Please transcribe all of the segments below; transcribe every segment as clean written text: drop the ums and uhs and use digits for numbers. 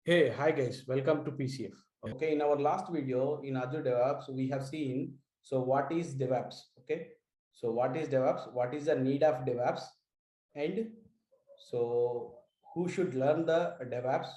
Hey, hi guys, welcome to PCF. Okay, in our last video in Azure DevOps, we have seen, so what is DevOps? Okay, so what is DevOps? What is the need of DevOps? And so who should learn the DevOps?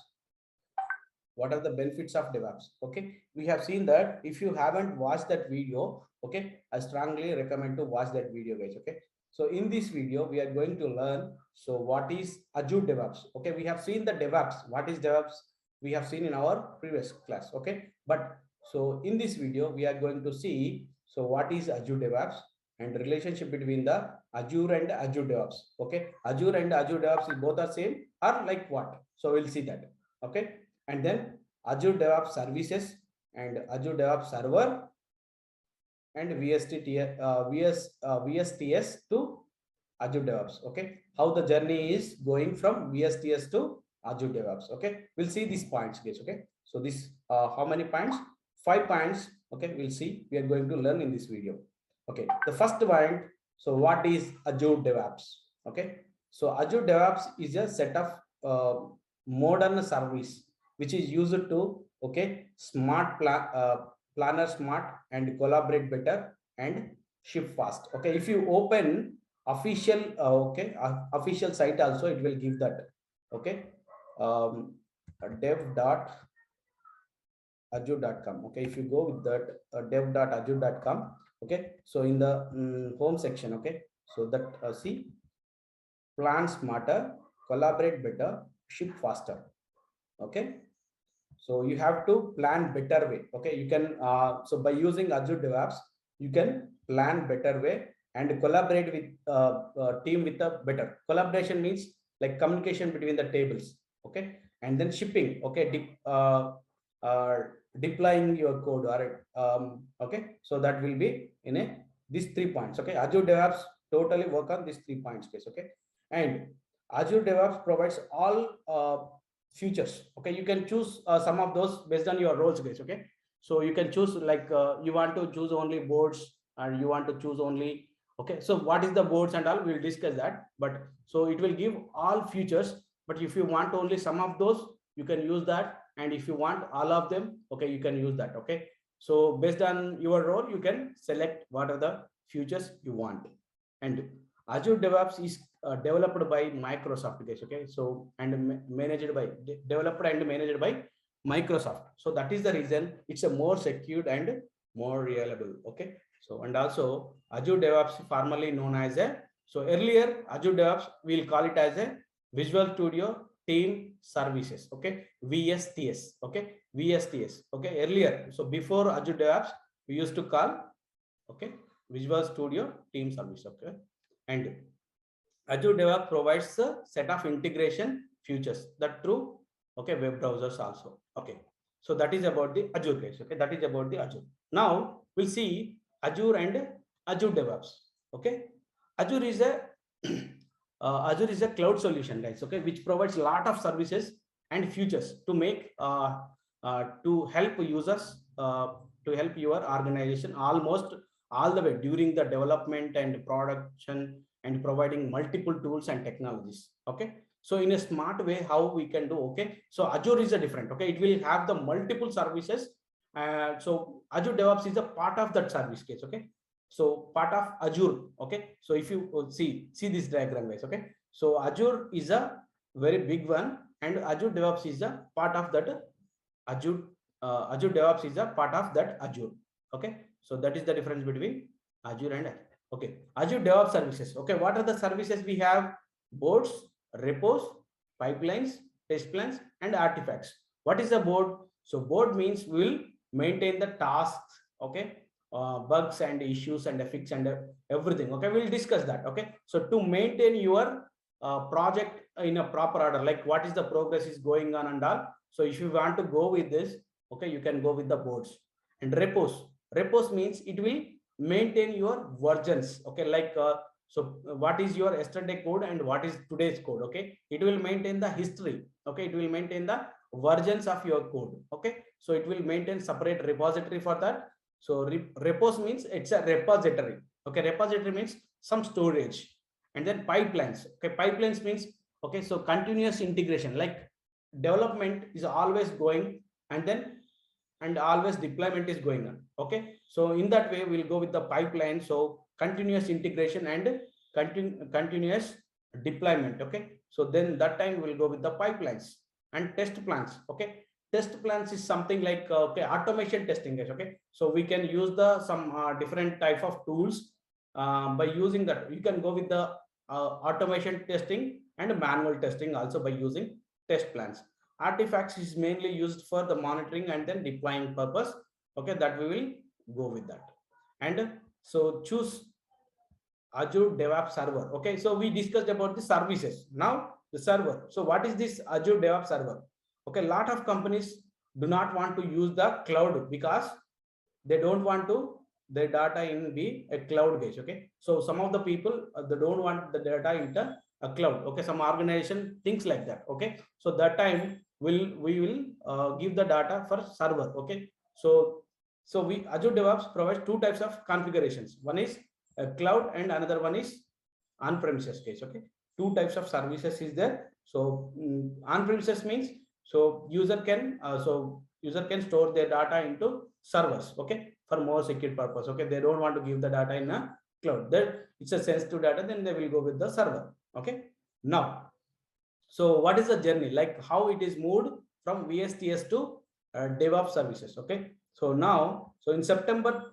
What are the benefits of DevOps? Okay, we have seen that. If you haven't watched that video, okay, I strongly recommend to watch that video, guys. Okay, so in this video, we are going to learn, so what is Azure DevOps? Okay, we have seen the DevOps. What is DevOps? We have seen in our previous class. Okay, but so in this video, we are going to see, so what is Azure DevOps and relationship between the Azure and Azure DevOps. Okay, Azure and Azure DevOps is both are same or like what? So we'll see that. Okay, and then Azure DevOps Services and Azure DevOps Server and VSTS to Azure DevOps. Okay, how the journey is going from VSTS to Azure DevOps. Okay, we'll see these points, guys. Okay, so this how many points? 5 points. Okay, we'll see. We are going to learn in this video. Okay, the first point. So what is Azure DevOps? Okay, so Azure DevOps is a set of modern service which is used to planner smart and collaborate better and ship fast. Okay, if you open official official site also, it will give that. Okay, dev.azure.com. okay, if you go with that dev.azure.com. okay, so in the home section, okay, so that see, plan smarter, collaborate better, ship faster. Okay, so you have to plan better way. Okay, you can so by using Azure DevOps, you can plan better way and collaborate with team with a better collaboration means like communication between the tables. Okay, and then shipping. Okay, deploying your code or okay, so that will be in a these 3 points. Okay, Azure DevOps totally work on these 3 points, guys. Okay, and Azure DevOps provides all features. Okay, you can choose some of those based on your roles, guys. Okay, so you can choose like you want to choose only boards and you want to choose only. Okay, so what is the boards and all, we'll discuss that. But so it will give all features, but if you want only some of those, you can use that, and if you want all of them, okay, you can use that. Okay, so based on your role, you can select what are the features you want. And Azure DevOps is developed by Microsoft, guys. Okay, so and managed by developed and managed by Microsoft. So that is the reason it's a more secure and more reliable. Okay, so and also Azure DevOps, formerly known as a, so earlier Azure DevOps we'll call it as a Visual Studio Team Services. Okay, VSTS. Okay, VSTS. Okay, earlier, so before Azure DevOps we used to call, okay, Visual Studio Team Service. Okay, and Azure DevOps provides a set of integration features that through, okay, web browsers also. Okay, so that is about the Azure, guys. Okay, that is about the Azure. Now we'll see Azure and Azure DevOps. Okay, Azure is a Azure is a cloud solution, guys. Okay, which provides a lot of services and features to make to help users to help your organization almost all the way during the development and production, and providing multiple tools and technologies. Okay, so in a smart way, how we can do. Okay, so Azure is a different. Okay, it will have the multiple services. So Azure DevOps is a part of that service case. Okay, so part of Azure. Okay, so if you see this diagram, guys. Okay, so Azure is a very big one, and Azure DevOps is a part of that Azure. Azure DevOps is a part of that Azure. Okay, so that is the difference between Azure and Azure. Okay, Azure DevOps services. Okay, what are the services we have? Boards, repos, pipelines, test plans, and artifacts. What is the board? So board means we will maintain the tasks. Okay, bugs and issues and fix and everything. Okay, we'll discuss that. Okay, so to maintain your project in a proper order, like what is the progress is going on and all. So if you want to go with this, okay, you can go with the boards. And repos means it will maintain your versions. Okay, like so what is your yesterday code and what is today's code. Okay, it will maintain the history. Okay, it will maintain the versions of your code. Okay, so it will maintain separate repository for that. So repos means it's a repository. Okay, repository means some storage. And then pipelines. Okay, pipelines means, okay, so continuous integration, like development is always going, and always deployment is going on. Okay, so in that way we'll go with the pipeline. So continuous integration and continuous deployment. Okay, so then that time we'll go with the pipelines and test plans. Okay, test plans is something like okay, automation testing, guys. Okay, so we can use the some different type of tools. By using that, you can go with the automation testing and manual testing also by using test plans. Artifacts is mainly used for the monitoring and then deploying purpose. Okay, that we will go with that. And so choose Azure DevOps server. Okay, so we discussed about the services. Now the server. So what is this Azure DevOps server? Okay, a lot of companies do not want to use the cloud because they don't want to their data in be a cloud base. Okay, so some of the people they don't want the data into a cloud. Okay, some organization thinks like that. Okay, so that time we will give the data for server. Okay, so we Azure DevOps provides two types of configurations. One is a cloud and another one is on premises case. Okay, two types of services is there. So on premises means so user can store their data into servers. Okay, for more secure purpose. Okay, they don't want to give the data in a cloud, that it's a sensitive data, then they will go with the server. Okay, now so what is the journey, like how it is moved from VSTS to DevOps services. Okay, so now so in September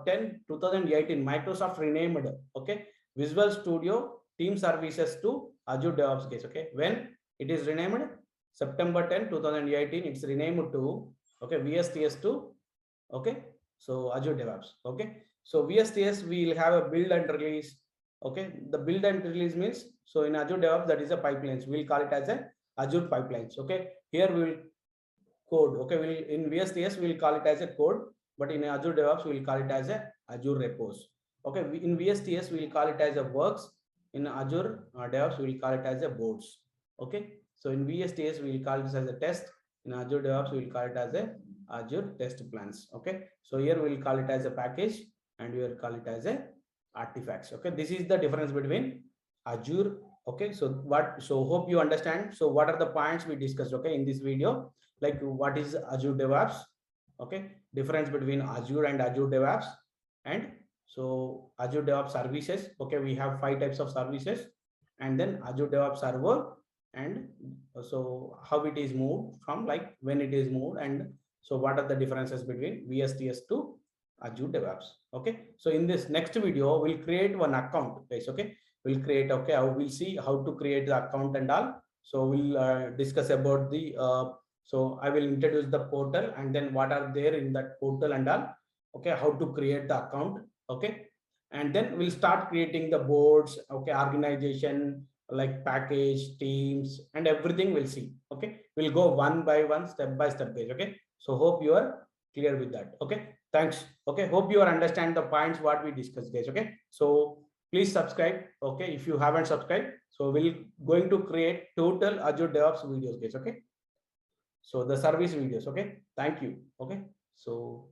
10 2018 Microsoft renamed okay Visual Studio Team Services to Azure DevOps case. Okay, when it is renamed September 10 2018, it's renamed to okay VSTS to okay so Azure DevOps. Okay, so VSTS will have a build and release. Okay, the build and release means so in Azure DevOps that is a pipelines, we'll call it as a Azure pipelines. Okay, here we will code. Okay, we'll in VSTS we'll call it as a code, but in Azure DevOps we'll call it as a Azure repos. Okay, in VSTS we'll call it as a works, in Azure DevOps we'll call it as a boards. Okay, so in VSTS we'll call this as a test, in Azure DevOps we'll call it as a Azure test plans. Okay, so here we'll call it as a package and we will call it as a artifacts. Okay, this is the difference between Azure. Okay, so hope you understand. So what are the points we discussed okay in this video, like what is Azure DevOps, okay, difference between Azure and Azure DevOps, and so Azure DevOps services. Okay, we have 5 types of services, and then Azure DevOps server, and so how it is moved from, like when it is moved, and so what are the differences between VSTS to Azure DevOps. Okay, so in this next video we'll create one account, guys. Okay, we'll create we'll see how to create the account and all. So we'll discuss about the so I will introduce the portal and then what are there in that portal and all. Okay, how to create the account. Okay, and then we'll start creating the boards. Okay, organization, like package, teams, and everything we'll see. Okay, we'll go one by one, step by step, guys. Okay, so hope you are clear with that. Okay, thanks. Okay, hope you are understand the points what we discussed, guys. Okay, so please subscribe. Okay, if you haven't subscribed, so we'll going to create total Azure DevOps videos, guys. Okay, so the service videos. Okay, thank you. Okay, so